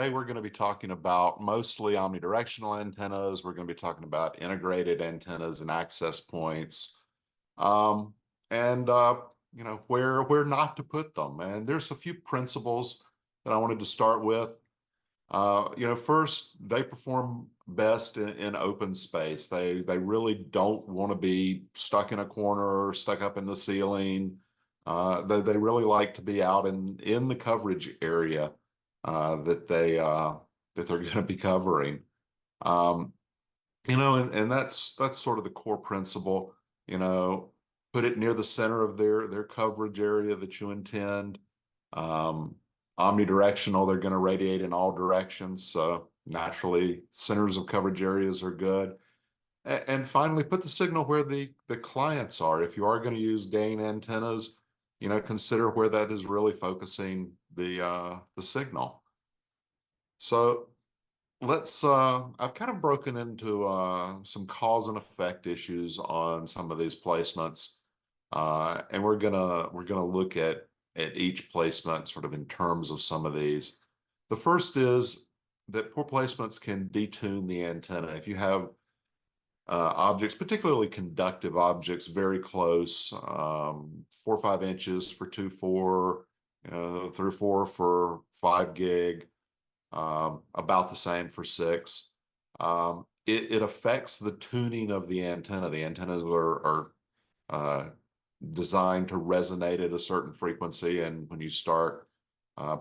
today we're going to be talking about mostly omnidirectional antennas. We're going to be talking about integrated antennas and access points, um, and where not to put them. And there's a few principles that I wanted to start with. First, they perform best in open space. They really don't want to be stuck in a corner or stuck up in the ceiling. They really like to be out in the coverage area that they're going to be covering. And that's sort of the core principle. Put it near the center of their coverage area that you intend. Omnidirectional, they're going to radiate in all directions, so naturally centers of coverage areas are good. And finally, put the signal where the clients are. If you are going to use gain antennas, consider where that is really focusing the signal. So I've kind of broken into some cause and effect issues on some of these placements, and we're gonna look at each placement sort of in terms of some of these. The first is that poor placements can detune the antenna. If you have objects, particularly conductive objects, very close, 4 or 5 inches for 2.4, 3 or 4 for 5 gig, about the same for 6. It affects the tuning of the antenna. The antennas are designed to resonate at a certain frequency, and when you start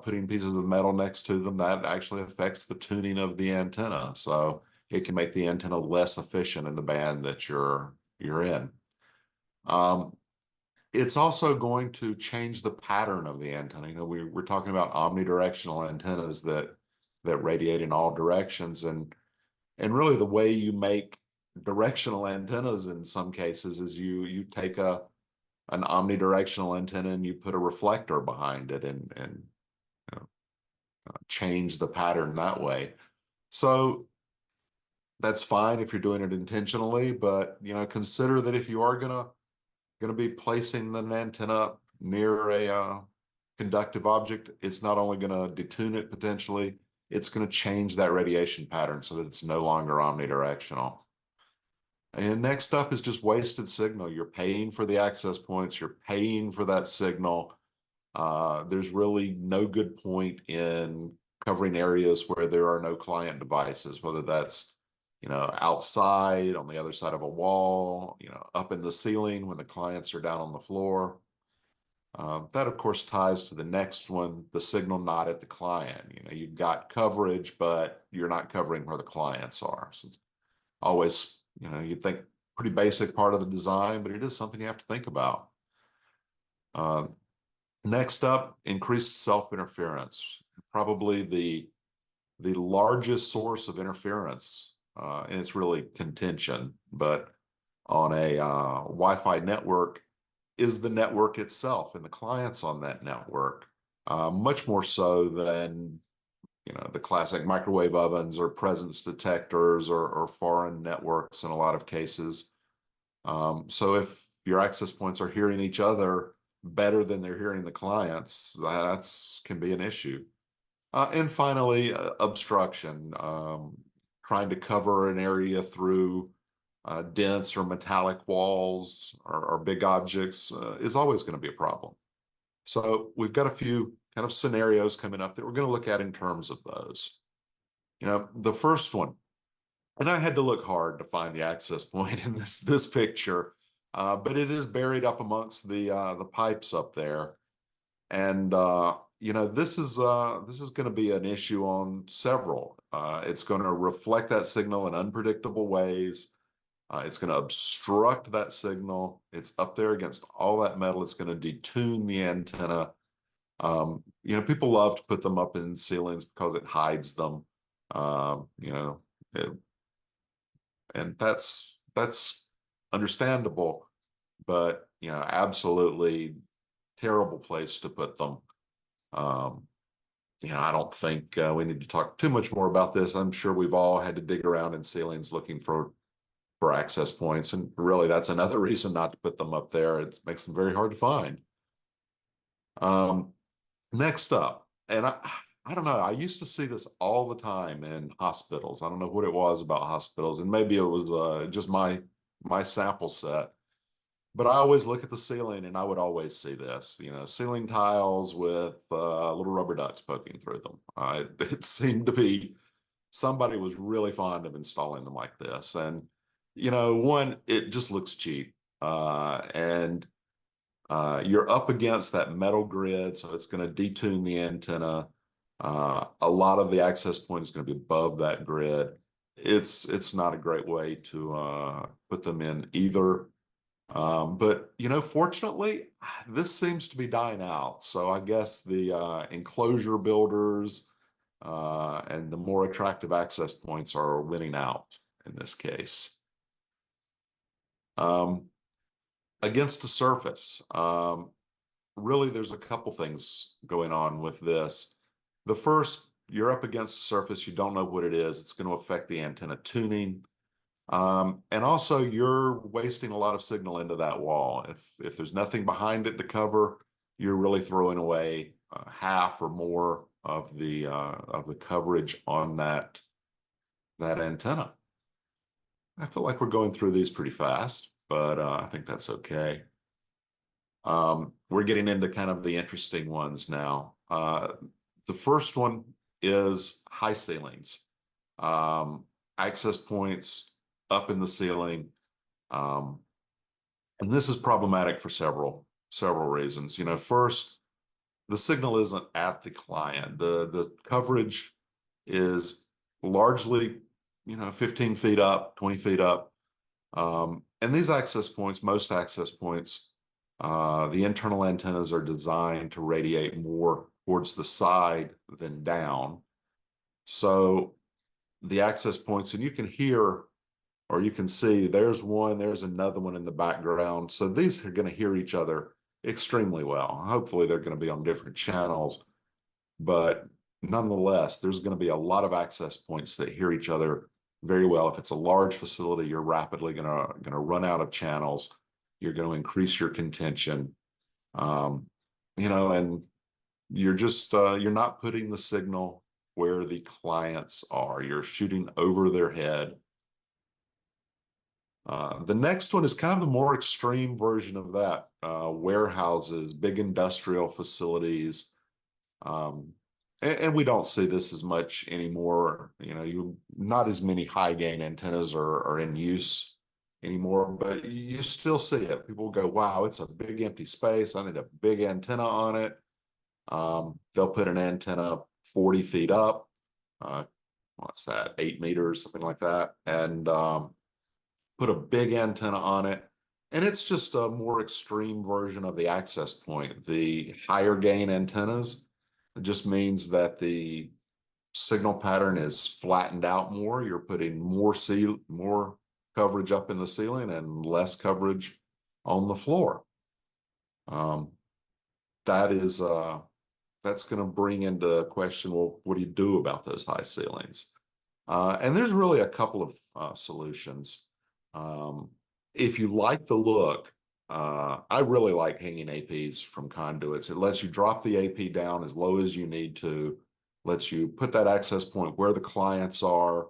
putting pieces of metal next to them, that actually affects the tuning of the antenna. So it can make the antenna less efficient in the band that you're in. It's also going to change the pattern of the antenna. We're talking about omnidirectional antennas that radiate in all directions, and really the way you make directional antennas in some cases is you take an omnidirectional antenna and you put a reflector behind it and change the pattern that way. So that's fine if you're doing it intentionally, but consider that if you are gonna be placing an antenna near a conductive object, it's not only going to detune it potentially, it's going to change that radiation pattern so that it's no longer omnidirectional. And next up is just wasted signal. You're paying for the access points, you're paying for that signal. There's really no good point in covering areas where there are no client devices, whether that's outside, on the other side of a wall, up in the ceiling when the clients are down on the floor. That, of course, ties to the next one, the signal not at the client. You've got coverage, but you're not covering where the clients are. So it's always, you'd think pretty basic part of the design, but it is something you have to think about. Next up, increased self-interference. Probably the largest source of interference, and it's really contention, but on a Wi-Fi network is the network itself and the clients on that network, much more so than the classic microwave ovens or presence detectors or foreign networks in a lot of cases. So if your access points are hearing each other better than they're hearing the clients, that's can be an issue. And finally, obstruction. Trying to cover an area through dense or metallic walls or big objects is always going to be a problem. So we've got a few kind of scenarios coming up that we're going to look at in terms of those. The first one, and I had to look hard to find the access point in this picture, but it is buried up amongst the pipes up there, and this is going to be an issue on several. It's going to reflect that signal in unpredictable ways. It's going to obstruct that signal. It's up there against all that metal. It's going to detune the antenna. People love to put them up in ceilings because it hides them. And that's understandable, but absolutely terrible place to put them. I don't think we need to talk too much more about this. I'm sure we've all had to dig around in ceilings looking for access points, and really that's another reason not to put them up there. It makes them very hard to find. Next up, and I don't know. I used to see this all the time in hospitals. I don't know what it was about hospitals, and maybe it was just my sample set. But I always look at the ceiling, and I would always see this, ceiling tiles with little rubber ducks poking through them. It seemed to be somebody was really fond of installing them like this, and one, it just looks cheap, and you're up against that metal grid, so it's going to detune the antenna. A lot of the access point is going to be above that grid. It's not a great way to put them in either. But fortunately, this seems to be dying out. So I guess the enclosure builders and the more attractive access points are winning out in this case. Um, Against the surface. Really, there's a couple things going on with this. The first, you're up against a surface, you don't know what it is. It's going to affect the antenna tuning. And also, you're wasting a lot of signal into that wall. If there's nothing behind it to cover, you're really throwing away half or more of the coverage on that antenna. I feel like we're going through these pretty fast, but I think that's okay. We're getting into kind of the interesting ones now. The first one is high ceilings, access points up in the ceiling. And this is problematic for several reasons. First, the signal isn't at the client. The coverage is largely, 15 feet up, 20 feet up. And these access points, most access points, the internal antennas are designed to radiate more towards the side than down. So the access points, and you can hear or you can see there's one, there's another one in the background. So these are going to hear each other extremely well. Hopefully they're going to be on different channels, but nonetheless, there's going to be a lot of access points that hear each other very well. If it's a large facility, you're rapidly going to run out of channels. You're going to increase your contention, and you're just you're not putting the signal where the clients are. You're shooting over their head. The next one is kind of the more extreme version of that. Warehouses, big industrial facilities. And we don't see this as much anymore. Not as many high gain antennas are in use anymore, but you still see it. People go, wow, it's a big empty space. I need a big antenna on it. They'll put an antenna 40 feet up. What's that? 8 meters, something like that. And put a big antenna on it. And it's just a more extreme version of the access point. The higher gain antennas, it just means that the signal pattern is flattened out more. You're putting more coverage up in the ceiling and less coverage on the floor. That's going to bring into question, well, what do you do about those high ceilings? And there's really a couple of solutions. If you like the look, I really like hanging APs from conduits. It lets you drop the AP down as low as you need to, lets you put that access point where the clients are.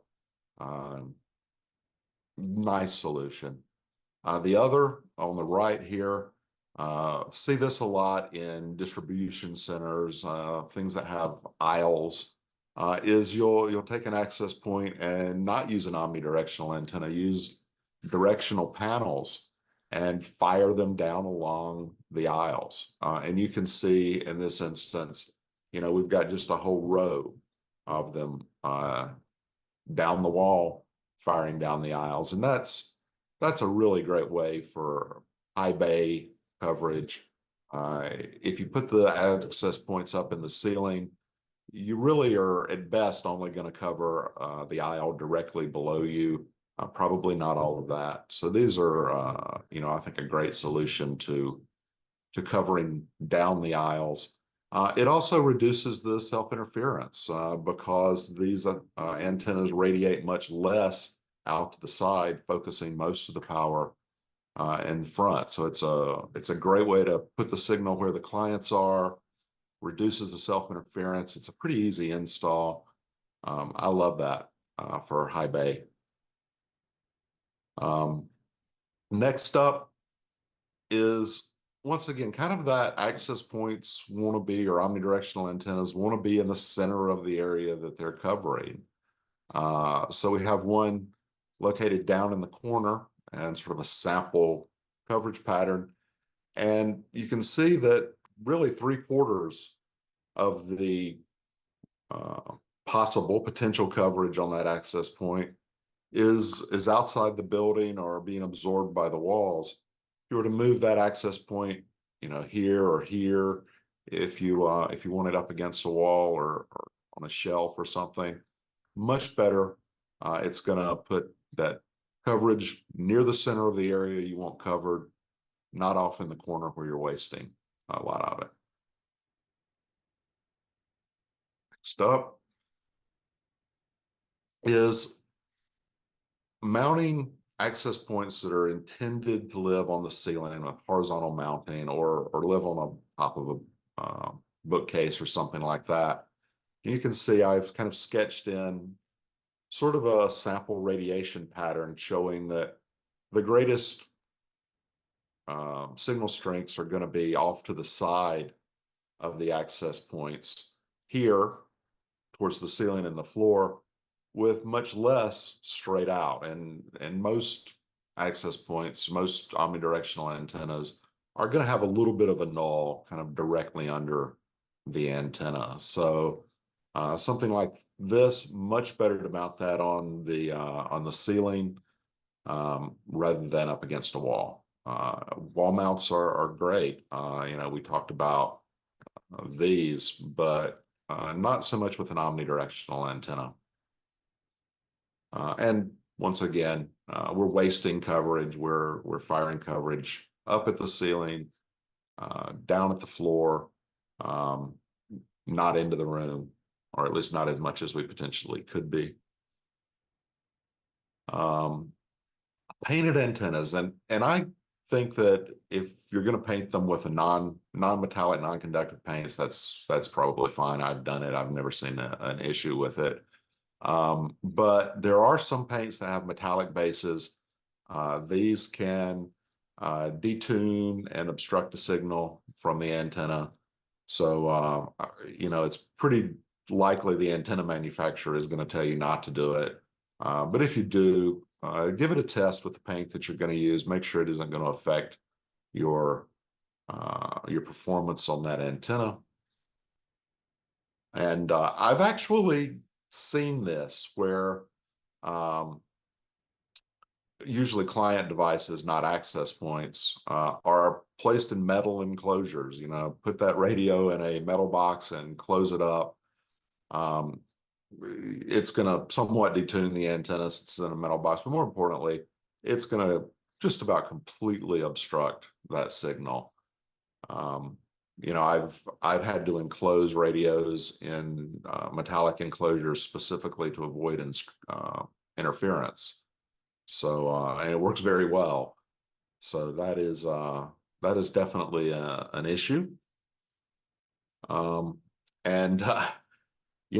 Nice solution. The other on the right here, see this a lot in distribution centers, things that have aisles, is you'll take an access point and not use an omnidirectional antenna, use directional panels and fire them down along the aisles. And you can see in this instance, we've got just a whole row of them down the wall, firing down the aisles. And that's a really great way for high bay coverage. If you put the access points up in the ceiling, you really are at best only going to cover the aisle directly below you. Probably not all of that. So these are, I think a great solution to covering down the aisles. It also reduces the self-interference because these antennas radiate much less out to the side, focusing most of the power in front. So it's a great way to put the signal where the clients are, reduces the self-interference. It's a pretty easy install. I love that for high bay. Next up is, once again, kind of that access points want to be, or omnidirectional antennas want to be in the center of the area that they're covering. So we have one located down in the corner and sort of a sample coverage pattern. And you can see that really 3/4 of the possible potential coverage on that access point is outside the building or being absorbed by the walls. If you were to move that access point, here or here, if you want it up against a wall or on a shelf or something, much better. It's going to put that coverage near the center of the area you want covered, not off in the corner where you're wasting a lot of it. Next up is mounting access points that are intended to live on the ceiling with horizontal mounting, or live on the top of a bookcase or something like that. You can see I've kind of sketched in sort of a sample radiation pattern showing that the greatest signal strengths are going to be off to the side of the access points here towards the ceiling and the floor, with much less straight out. And most access points, most omnidirectional antennas are going to have a little bit of a null kind of directly under the antenna. So something like this, much better to mount that on the ceiling rather than up against a wall. Wall mounts are great. We talked about these, but not so much with an omnidirectional antenna. And once again, we're wasting coverage. We're firing coverage up at the ceiling, down at the floor, not into the room, or at least not as much as we potentially could be. Painted antennas, and I think that if you're going to paint them with a non-metallic, non-conductive paints, that's probably fine. I've done it. I've never seen an issue with it. But there are some paints that have metallic bases. These can detune and obstruct the signal from the antenna. So, it's pretty likely the antenna manufacturer is going to tell you not to do it. But if you do, give it a test with the paint that you're going to use. Make sure it isn't going to affect your performance on that antenna. And I've actually seen this where usually client devices, not access points, are placed in metal enclosures. Put that radio in a metal box and close it up. It's going to somewhat detune the antenna since it's in a metal box, but more importantly, it's going to just about completely obstruct that signal. I've had to enclose radios in metallic enclosures specifically to avoid interference. So, and it works very well. So that is definitely an issue.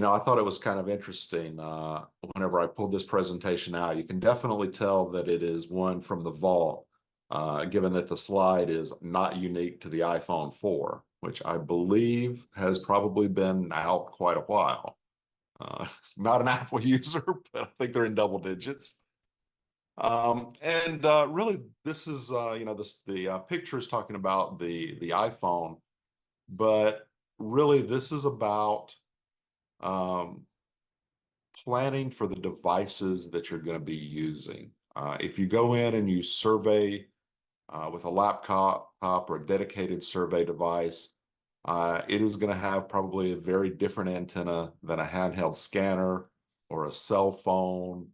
I thought it was kind of interesting whenever I pulled this presentation out. You can definitely tell that it is one from the vault, given that the slide is not unique to the iPhone 4, which I believe has probably been out quite a while. Not an Apple user, but I think they're in double digits. Really, this is, the picture is talking about the iPhone, but really this is about planning for the devices that you're going to be using. If you go in and you survey with a laptop or a dedicated survey device, it is going to have probably a very different antenna than a handheld scanner or a cell phone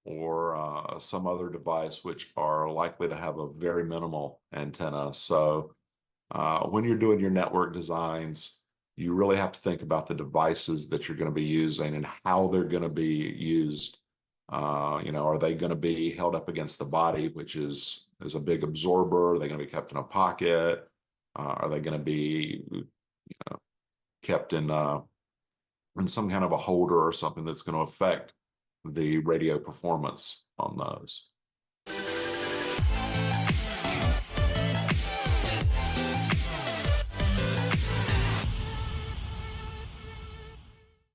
or some other device, which are likely to have a very minimal antenna. So when you're doing your network designs, you really have to think about the devices that you're going to be using and how they're going to be used. Are they going to be held up against the body, which is a big absorber? Are they going to be kept in a pocket? Are they going to be kept in some kind of a holder or something that's going to affect the radio performance on those.